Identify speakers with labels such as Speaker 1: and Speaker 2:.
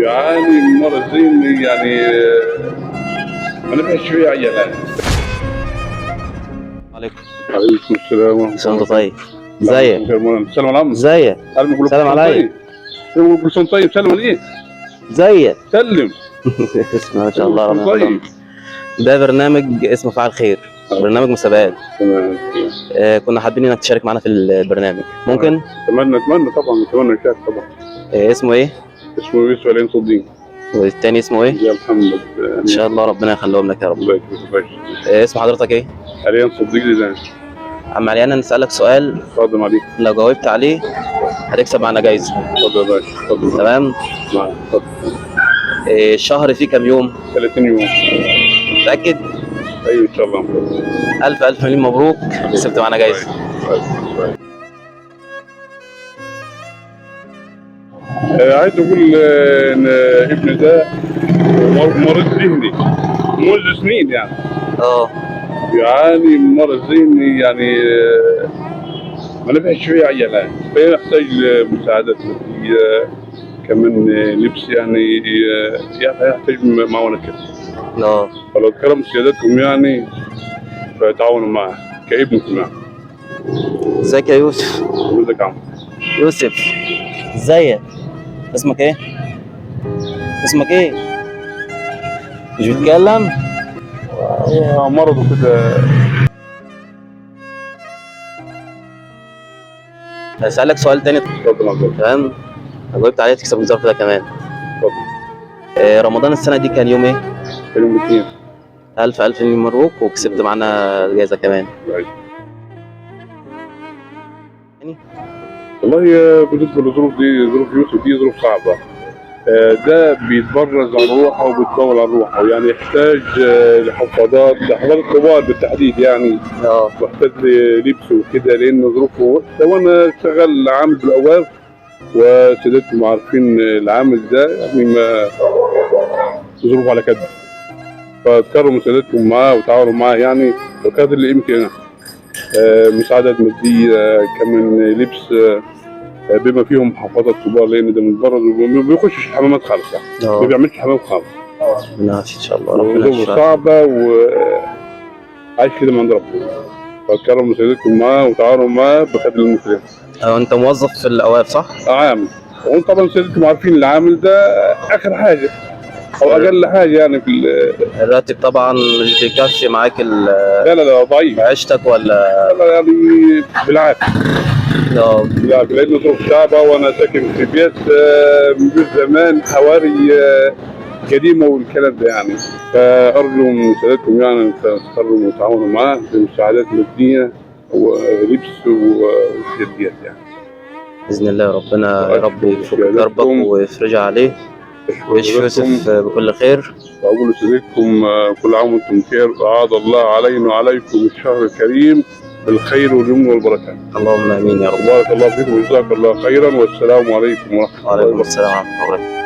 Speaker 1: يعاني من مرض ذهني يعني ما نفعش فيه عيالات.
Speaker 2: عليكم.
Speaker 1: عليكم السلام ورحمة
Speaker 2: سلام
Speaker 1: الله.
Speaker 2: طيب. ازيك؟
Speaker 1: سلام عليكم.
Speaker 2: ازيك؟ سلام عليك.
Speaker 1: كل سنة طيب. سلم عليك.
Speaker 2: ازيك؟
Speaker 1: سلم.
Speaker 2: ما شاء الله. ربنا
Speaker 1: طيب.
Speaker 2: يخليك. ده برنامج اسمه فعل خير، برنامج مسابقات.
Speaker 1: تمام.
Speaker 2: كنا حابين انك تشارك معنا في البرنامج، ممكن؟
Speaker 1: اتمنى طبعا اتمنى اشارك طبعا.
Speaker 2: اسمه ايه؟
Speaker 1: اسمه يوسف علي صديق.
Speaker 2: والتاني اسمه ايه؟
Speaker 1: يا محمد.
Speaker 2: ان شاء الله ربنا يخليهم لك يا رب.
Speaker 1: الله يكرمك.
Speaker 2: اسم حضرتك ايه؟
Speaker 1: علي صديق لله.
Speaker 2: عم علي، انا نسألك سؤال،
Speaker 1: اتفضل عليك.
Speaker 2: لو جاوبت عليه هتكسب معنا جايزة.
Speaker 1: اتفضل يا باشا. اتفضل.
Speaker 2: تمام؟
Speaker 1: معاك. اتفضل.
Speaker 2: الشهر فيه كام يوم؟
Speaker 1: 30 يوم.
Speaker 2: متأكد؟
Speaker 1: ايوه ان شاء الله.
Speaker 2: ألف مليون مبروك، كسبت معنا جايزة.
Speaker 1: عايز اقول ان ابني ده مريض ذهني منذ سنين يعني. يعاني من مرض ذهني يعني ما نفعش فيه عيالات، فيحتاج مساعدات مادية كمان لبس يعني يحتاج معونة كده. فلو كرم سيادتكم يعني فتعاونوا معه كابنكم يعني.
Speaker 2: ازيك يا يوسف؟
Speaker 1: ازيك يا عم
Speaker 2: يوسف، ازيك؟ اسمك ايه؟ اسمك ايه؟ مش بتتكلم؟
Speaker 1: مرضه كده.
Speaker 2: هسألك سؤال تاني.
Speaker 1: اتفضل يا
Speaker 2: تمام؟ لو جاوبت عليه تكسب الظرف ده كمان.
Speaker 1: اتفضل.
Speaker 2: رمضان السنة دي كان يوم ايه؟
Speaker 1: كان يوم الاثنين.
Speaker 2: ألف مليون مبروك، وكسبت معانا جايزة كمان.
Speaker 1: والله بالنسبة للظروف دي، ظروف يوسف دي ظروف صعبة. ده بيتبرز عن روحه وبيتطور عن روحه، يعني يحتاج لحفاضات كبار بالتحديد يعني. محتاج للبس وكده لأن ظروفه وحشة، وأنا شغال عامل بالأوقاف وسيادتكم عارفين العامل ده يعني ما ظروفه على كده. فتكرموا سيادتكم معاه وتعاونوا معاه يعني بقدر الإمكان. مساعدات مادية كمان لبس بما فيهم حفاظات كبار لان ده من بره ما بيخشش الحمامات خالص يعني. ما بيعملش حمام خالص.
Speaker 2: لا ان شاء الله ربنا يشفيه.
Speaker 1: صعبه وعايش كده من عند ربنا. فكرموا سيادتكم معاه وتعاونوا معاه بقدر الامكان.
Speaker 2: انت موظف في الاوقاف صح؟
Speaker 1: عامل. وانتم طبعا سيادتكم عارفين العامل ده اخر حاجه او اقل حاجه يعني في
Speaker 2: الراتب طبعا مش بيكفي معاك
Speaker 1: لا ضعيف
Speaker 2: عيشتك ولا؟
Speaker 1: لا يعني بالعافيه. لا لأنه ظروف صعبة وأنا ساكن في بيت من زمان حواري قديمة والكلام ده يعني. فأرجو من سيادتكم يعني تقرروا وتعاونوا معاه بمساعدات مادية ولبس وسياديات يعني.
Speaker 2: بإذن الله ربنا يا رب يفك كربك ويفرجها عليه ويشفي يوسف بكل خير.
Speaker 1: وأقول لسيادتكم كل عام وأنتم بخير، أعاد الله علينا وعليكم الشهر الكريم بالخير واليمن والبركات.
Speaker 2: اللهم امين يا رب.
Speaker 1: بارك الله فيكم وجزاك الله خيرا، والسلام عليكم ورحمه الله وبركاته.
Speaker 2: وعليكم السلام ورحمه الله وبركاته.